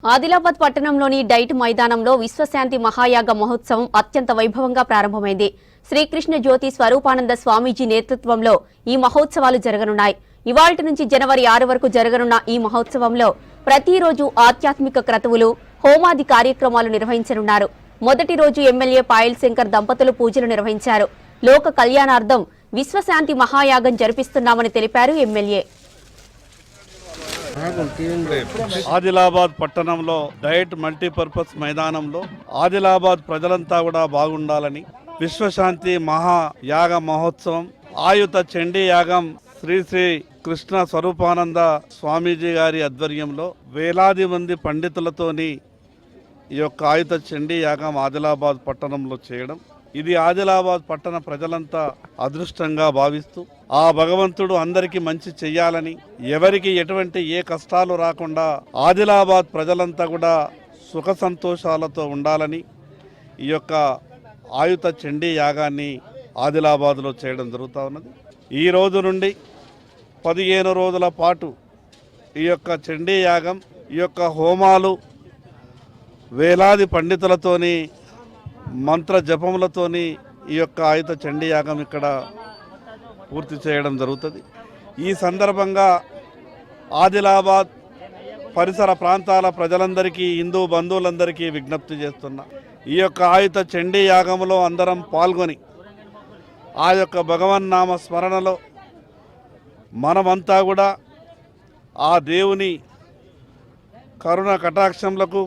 ఆదిలాబాద్ పట్టణంలోని డైట్ మైదానంలో విశ్వశాంతి మహాయాగ మహోత్సవం అత్యంత వైభవంగా ప్రారంభమైంది. శ్రీకృష్ణ జ్యోతి స్వరూపానంద స్వామీజీ నేతృత్వంలో ఈ మహోత్సవాలు జరగనున్నాయి. ఇవాల్టి నుంచి జనవరి 6 వరకు జరగనున్న ఈ మహోత్సవంలో ప్రతిరోజు ఆధ్యాత్మిక క్రతువులు, హోమాది కార్యక్రమాలు నిర్వహించనున్నారు. మొదటి రోజు ఎమ్మెల్యే పాయల్ శంకర్ దంపతులు పూజలు నిర్వహించారు. లోక కళ్యాణార్థం విశ్వశాంతి మహాయాగం జరిపిస్తున్నామని తెలిపారు ఎమ్మెల్యే. ఆదిలాబాద్ పట్టణంలో డైట్ మల్టీపర్పస్ మైదానంలో ఆదిలాబాద్ ప్రజలంతా కూడా బాగుండాలని విశ్వశాంతి మహాయాగ మహోత్సవం ఆయుత చండీ యాగం శ్రీ శ్రీ కృష్ణ స్వరూపానంద స్వామీజీ గారి ఆధ్వర్యంలో వేలాది మంది పండితులతోని ఈ యొక్క ఆయుత చండీ యాగం ఆదిలాబాద్ పట్టణంలో చేయడం, ఇది ఆదిలాబాద్ పట్టణ ప్రజలంతా అదృష్టంగా భావిస్తూ ఆ భగవంతుడు అందరికీ మంచి చెయ్యాలని, ఎవరికి ఎటువంటి ఏ కష్టాలు రాకుండా ఆదిలాబాద్ ప్రజలంతా కూడా సుఖ సంతోషాలతో ఉండాలని ఈ యొక్క ఆయుత చండీ యాగాన్ని ఆదిలాబాద్లో చేయడం జరుగుతూ ఉన్నది. ఈ రోజు నుండి 15 రోజుల పాటు ఈ యొక్క చండీ యాగం, ఈ యొక్క హోమాలు వేలాది పండితులతోని మంత్ర జపములతోని ఈ యొక్క ఆయుత చండీ యాగం ఇక్కడ పూర్తి చేయడం జరుగుతుంది. ఈ సందర్భంగా ఆదిలాబాద్ పరిసర ప్రాంతాల ప్రజలందరికీ, హిందూ బంధువులందరికీ విజ్ఞప్తి చేస్తున్నా, ఈ యొక్క ఆయుత చండీ యాగంలో అందరం పాల్గొని ఆ యొక్క భగవన్నామ స్మరణలో మనమంతా కూడా ఆ దేవుని కరుణ కటాక్షములకు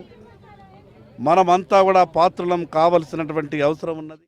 మనమంతా కూడా పాత్రులం కావలసినటువంటి అవసరం ఉన్నది.